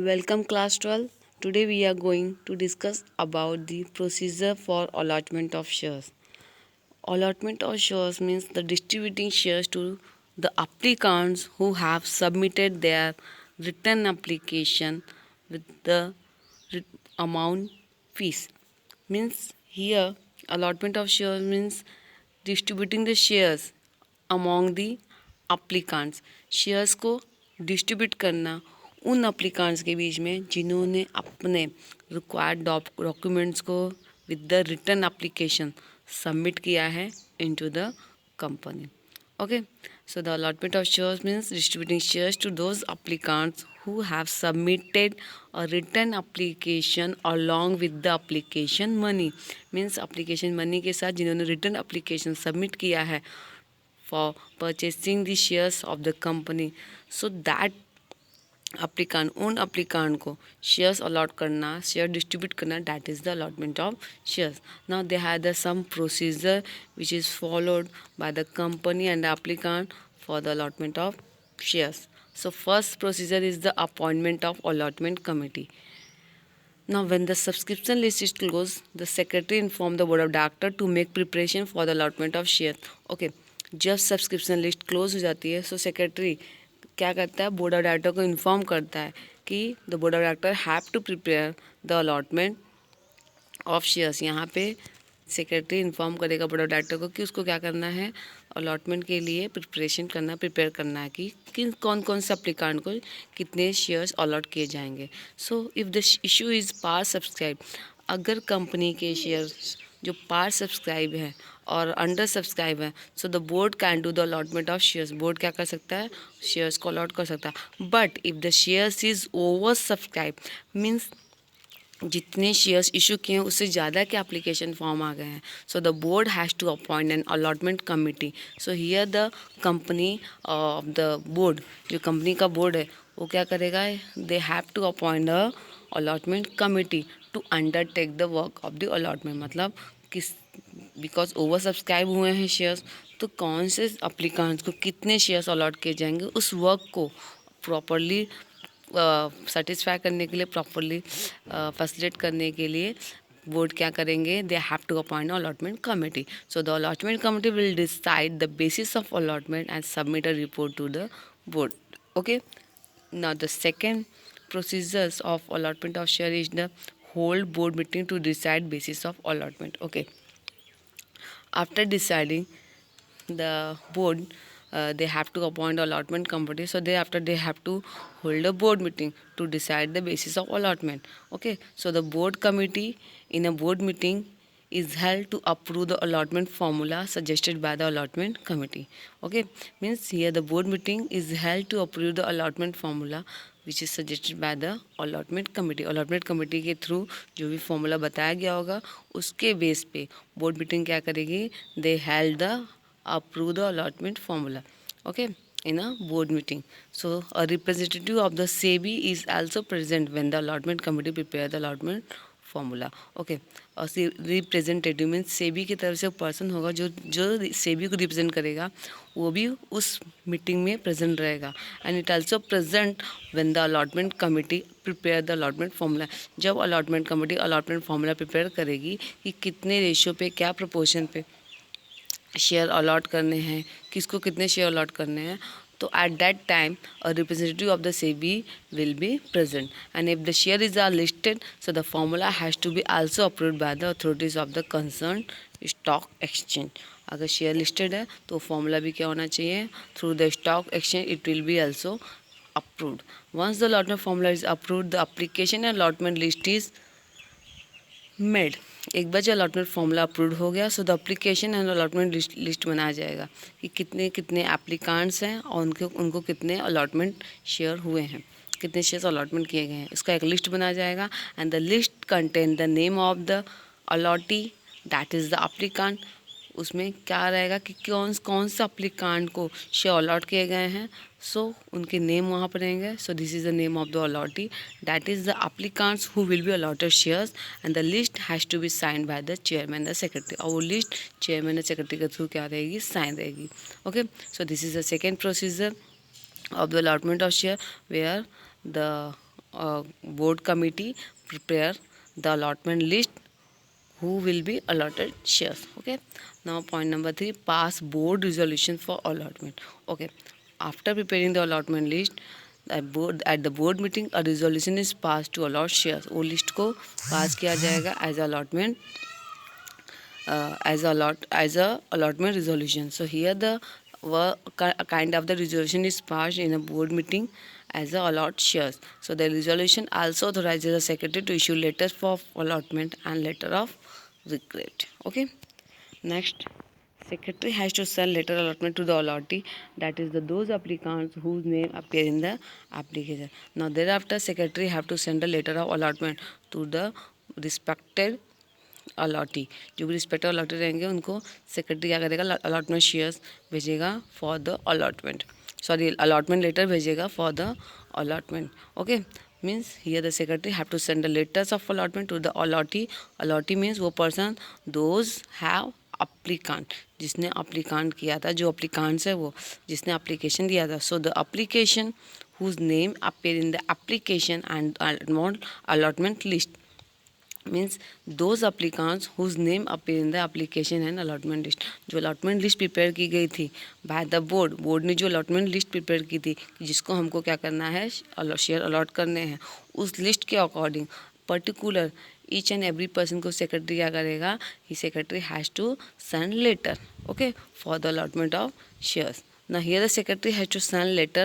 Welcome class 12. Today we are going to discuss about the procedure for allotment of shares. Allotment of shares means the distributing shares to the applicants who have submitted their written application with the amount fees. Means here allotment of shares means distributing the shares among the applicants. Shares को distribute करना उन अप्लीकांट्स के बीच में जिन्होंने अपने required documents को with the return application submit किया है into the company. Okay, so the allotment of shares means distributing shares to those applicants who have submitted a written application along with the application money. Means application money के साथ जिन्होंने written application submit किया है for purchasing the shares of the company. So that applicant उन applicant को shares allot करना, share distribute करना, that is the allotment of shares. Now they had some procedure which is followed by the company and the applicant for the allotment of shares. So first procedure is the appointment of allotment committee. Now when the subscription list is closed, the secretary inform the board of director to make preparation for the allotment of shares. Okay, जब subscription list close हो जाती है, so secretary क्या करता है, board of director को inform करता है कि the board of director have to prepare the allotment of shares. यहाँ पे सेक्रेटरी इन्फॉर्म करेगा बोर्ड ऑफ डायरेक्टर को कि उसको क्या करना है, अलॉटमेंट के लिए प्रिपेयर करना है कि किन कौन कौन से अप्लीकांट को कितने शेयर्स अलॉट किए जाएंगे. So if the issue is par subscribe, अगर कंपनी के शेयर्स जो पार सब्सक्राइब है और अंडर सब्सक्राइब है, so the board can do the allotment of shares. Board क्या कर सकता है, शेयर्स को अलॉट कर सकता है. But if the shares is over subscribe means जितने शेयर्स इशू किए हैं उससे ज़्यादा के एप्लीकेशन फॉर्म आ गए हैं, so the board has to appoint an allotment committee. So here the company of the board, जो कंपनी का बोर्ड है वो क्या करेगा, they have to appoint a allotment committee to undertake the work of the allotment. मतलब किस because over subscribe हुए हैं शेयर्स, तो कौन से अप्लीकांट्स को कितने शेयर्स अलॉट किए जाएंगे, उस वर्क को प्रॉपरली सेटिस्फाई करने के लिए, प्रॉपरली फैसिलिटेट करने के लिए बोर्ड क्या करेंगे, they have to appoint allotment committee. So the allotment committee will decide the basis of allotment and submit a report to the board. Okay, now the second procedures of allotment of share is the hold board meeting to decide basis of allotment. Okay, after deciding the board, they have to appoint allotment committee, so they have to hold a board meeting to decide the basis of allotment. Okay, so the board committee in a board meeting is held to approve the allotment formula suggested by the allotment committee. Okay, means here the board meeting is held to approve the allotment formula which is suggested by the allotment committee. Allotment committee के through जो भी formula बताया गया होगा उसके base पे board meeting क्या करेगी, दे held the approve the allotment formula. Okay, in a board meeting. So a representative of the SEBI is also present when the allotment committee prepare the allotment formula. Okay, और representative means SEBI की तरफ से person होगा जो जो सेबी को represent करेगा, वो भी उस मीटिंग में प्रेजेंट रहेगा. And it also present when the allotment committee prepare the allotment formula. जब allotment committee allotment formula prepare करेगी कि कितने रेशियो पे, क्या प्रोपोर्शन पे शेयर अलॉट करने हैं, किसको कितने शेयर अलॉट करने हैं, तो at that time a representative of the SEBI will be present. And if the shares are listed, so the formula has to be also approved by the authorities of the concerned stock exchange. अगर share listed है तो formula भी क्या होना चाहिए, through the stock exchange it will be also approved. Once the allotment formula is approved, the application and allotment list is made. एक बार जो allotment formula approve हो गया, सो the application and allotment list बनाया जाएगा कि कितने कितने एप्लीकांट्स हैं और उनको कितने अलॉटमेंट शेयर हुए हैं, कितने शेयर्स अलॉटमेंट किए गए हैं, इसका एक लिस्ट बनाया जाएगा. And the list contain the name of the allottee, that is the applicant. उसमें क्या रहेगा कि कौन कौन सा अप्लीकांट को शेयर अलॉट किए गए हैं, सो उनके नेम वहाँ पर रहेंगे. So this is the name of the allottee, that is the applicants who will be allotted shares. And the list has to be signed by the chairman the secretary. और वो list chairman the secretary के through क्या रहेगी, sign रहेगी. Okay, so this is the second procedure of the allotment of share where the board committee prepare the allotment list who will be allotted shares. Okay, now point number 3, pass board resolution for allotment. Okay, after preparing the allotment list at the board meeting a resolution is passed to allot shares. वो list को pass किया जाएगा as allotment as a allotment resolution. So here the kind of the resolution is passed in a board meeting as a allot shares. So the resolution also authorizes the secretary to issue letters for allotment and letter of regret. Okay. Next, secretary has to send letter allotment to the allottee, that is those applicants whose name appear in the application. Now thereafter secretary have to send a letter of allotment to the respected allottee, जो भी respective allottee रहेंगे उनको secretary क्या करेगा, allotment shares भेजेगा for the allotment, sorry allotment letter भेजेगा for the allotment. Okay, means here the secretary have to send the letters of allotment to the allottee. Allottee means वो person those have applicant, जिसने applicant किया था, जो अप्लीकांट्स है वो जिसने application दिया था. So the application whose name appear in the application and allotment list means those applicants whose name appear in the application and allotment list. जो allotment list प्रिपेयर की गई थी by the board ने जो allotment list prepare की थी जिसको हमको क्या करना है, शेयर अलॉट करने हैं, उस लिस्ट के according particular each and every person को सेक्रेटरी क्या करेगा, he secretary has to send letter okay for the allotment of shares. Now here the secretary has to send letter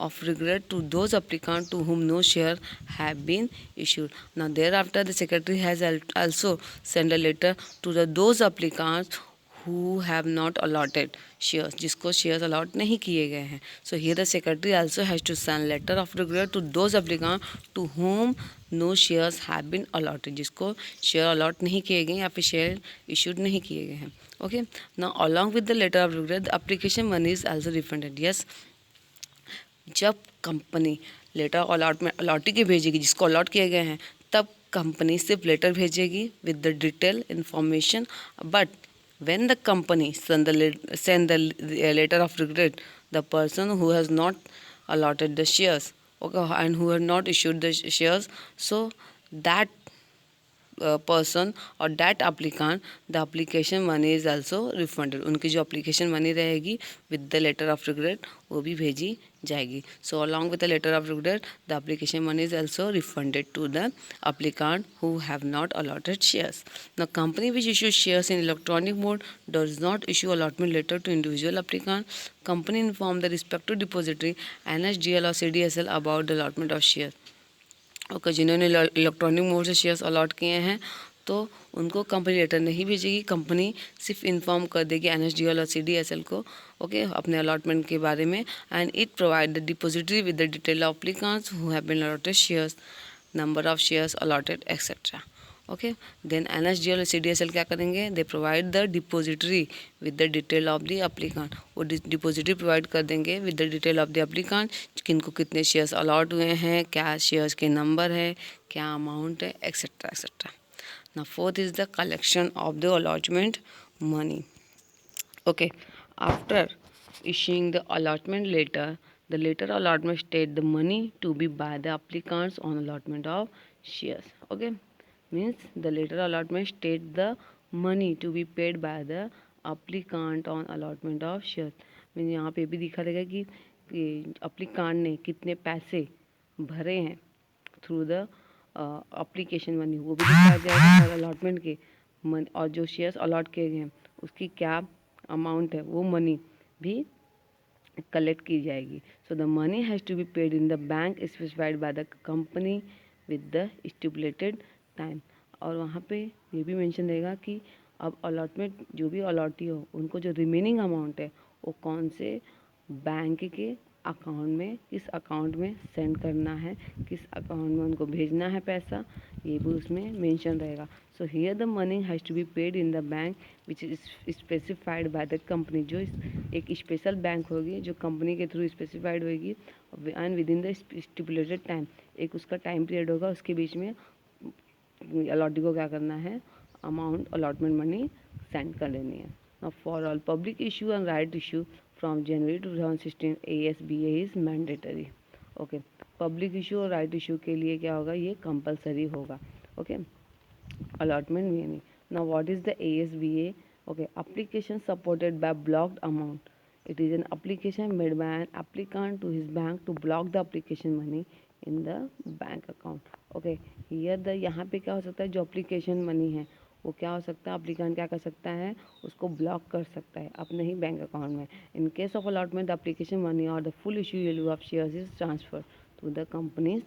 of regret to those applicants to whom no share have been issued. Now thereafter the secretary has also send a letter to those applicants who have not allotted shares, जिसको shares allot नहीं किए गए हैं. So here the secretary also has to send letter of regret to those applicants to whom no shares have been allotted, जिसको share allot नहीं किए गए या फिर share issued नहीं किए गए हैं. Okay, now along with the letter of regret the application money is also refunded. Yes, जब कंपनी लेटर अलॉटमेंट अलॉटी की भेजेगी जिसको अलॉट किए गए हैं, तब कंपनी सिर्फ लेटर भेजेगी with the detail information. But when the company send the letter of regret, the person who has not allotted the shares, okay, and who has not issued the shares, so that person or that applicant, the application money is also refunded. उनकी जो application money रहेगी with the letter of regret वो भी भेजी जाएगी. So along with the letter of regret the application money is also refunded to the applicant who have not allotted shares. The company which issues shares in electronic mode does not issue allotment letter to individual applicant. Company inform the respective depository NSDL or CDSL about the allotment of shares. Okay, जिन्होंने electronic mode से shares allot किए हैं तो उनको company letter नहीं भेजेगी, company सिर्फ inform कर देगी NSDL और CDSL को ओके अपने अलॉटमेंट के बारे में. And it provide the depository with the detail of applicants who have been allotted shares, number of shares allotted etcetera. Okay, then NSDL और CDSL क्या करेंगे, they provide the depository with the detail of the applicant. वो depository provide कर देंगे with the detail of the applicant, किनको कितने shares allot हुए हैं, क्या शेयर्स के नंबर है, क्या अमाउंट है, etcetera etcetera. Now fourth is the collection of the allotment money. Okay, after issuing the allotment letter, the letter allotment state the money to be by the applicants on allotment of shares. Okay, means the letter allotment state the money to be paid by the applicant on allotment of shares. Mean यहाँ पे भी दिखा देगा कि applicant ने कितने पैसे भरे हैं थ्रू द अप्लीकेशन मनी, वो भी दिखाया जाएगा. और अलॉटमेंट के मन और जो शेयर्स अलॉट किए गए हैं उसकी क्या अमाउंट है वो मनी भी कलेक्ट की जाएगी. So the money has to be paid in the bank specified by the company with the stipulated time. और वहाँ पे ये भी मेंशन रहेगा कि अब अलॉटमेंट जो भी अलॉटी हो उनको जो रिमेनिंग अमाउंट है वो कौन से बैंक के अकाउंट में, किस अकाउंट में सेंड करना है, किस अकाउंट में उनको भेजना है पैसा, ये भी उसमें मेंशन रहेगा. So here the money has to be paid in the bank which is specified by the company. जो एक स्पेशल बैंक होगी जो कंपनी के थ्रू स्पेसिफाइड होगी and within the stipulated time, एक उसका टाइम पीरियड होगा, उसके बीच में अलॉटी को क्या करना है, अमाउंट अलॉटमेंट मनी सेंड कर देनी है. Now for all public issue and right issue from January 2016 ASBA is mandatory. Okay, public issue और राइट इशू के लिए क्या होगा, ये कंपलसरी होगा। Okay, allotment meaning. Now what is the ASBA? Okay, application supported by blocked amount. It is an application made by an applicant to his bank to block the application money in the bank account. Okay, here the यहाँ पे क्या हो सकता है, जो application money है वो क्या हो सकता है, applicant क्या कर सकता है, उसको block कर सकता है अपने ही बैंक अकाउंट में. In case of allotment, the application money or the full issue value of shares is transferred to the company's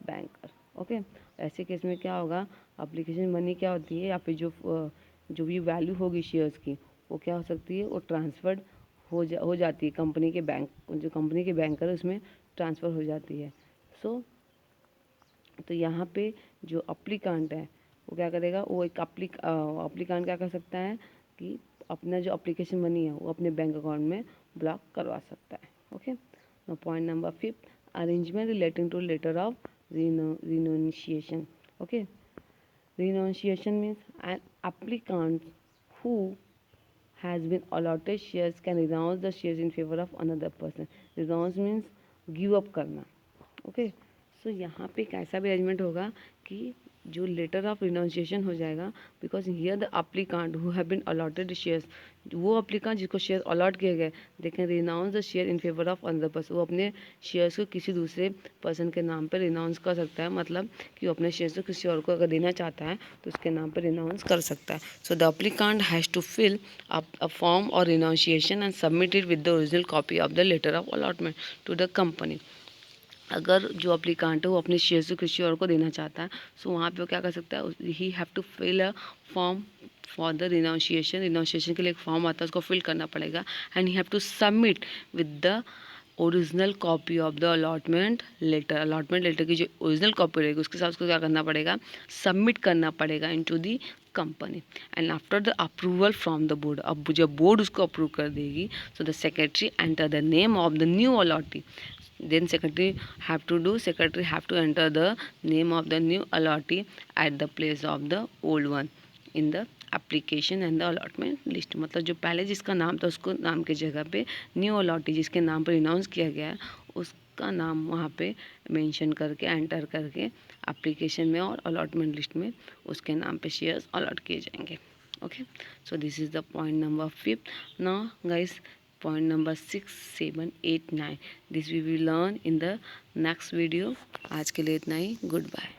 banker. Okay, ऐसे केस में क्या होगा, एप्लीकेशन मनी क्या होती है, या फिर जो भी वैल्यू होगी शेयर्स की वो क्या हो सकती है, वो ट्रांसफर्ड हो जाती है कंपनी के बैंक, जो कंपनी के बैंकर है उसमें ट्रांसफ़र हो जाती है. सो तो यहाँ पे जो अप्लीकांट है वो क्या करेगा, वो एक अप्लीकांट क्या कर सकता है कि अपना जो एप्लीकेशन मनी है वो अपने बैंक अकाउंट में ब्लॉक करवा सकता है. Okay, point number 5, arrangement relating to letter of renunciation. Okay, renunciation means an applicant who has been allotted shares can renounce the shares in favor of another person. Renounce means give up करना. Okay, सो यहाँ पे एक ऐसा भी arrangement होगा कि जो letter of renunciation हो जाएगा, because here the applicant who have been allotted shares, वो अप्लीकांट जिसको शेयर अलॉट किए गए, they can renounce the share in favour of another person. वो अपने शेयर्स को किसी दूसरे पर्सन के नाम पर रिनाउंस कर सकता है, मतलब कि वो अपने शेयर्स को किसी और को अगर देना चाहता है तो उसके नाम पर रिनाउंस कर सकता है. So the applicant has to fill a form और renunciation and submit it with the original copy of the letter of allotment to the company. अगर जो अप्लीकांट है वो अपने शेयर से किसी और को देना चाहता है, सो वहाँ पे वो क्या कर सकता है, he have to fill a form for the renunciation के लिए एक फॉर्म आता है, उसको फिल करना पड़ेगा, and he have to submit with the original copy of the allotment letter की जो ओरिजिनल कॉपी रहेगी उसके साथ उसको क्या करना पड़ेगा, सबमिट करना पड़ेगा into the company. And after the approval from the board, अब जब बोर्ड उसको अप्रूव कर देगी, so the secretary enter the name of the new allottee. Then secretary have to enter the name of the new allottee at the place of the old one in the application and the allotment list. मतलब जो पहले जिसका नाम था उसको नाम की जगह पे न्यू अलॉटी जिसके नाम पर अनाउंस किया गया है उसका नाम वहाँ पे मेंशन करके एंटर करके एप्लीकेशन में और अलॉटमेंट लिस्ट में उसके नाम पे शेयर्स अलॉट किए जाएंगे. Okay, so this is the point number 5. Now guys, point number 6, 7, 8, 9, this we will learn in the next video. आज के लिए इतना ही. Good bye.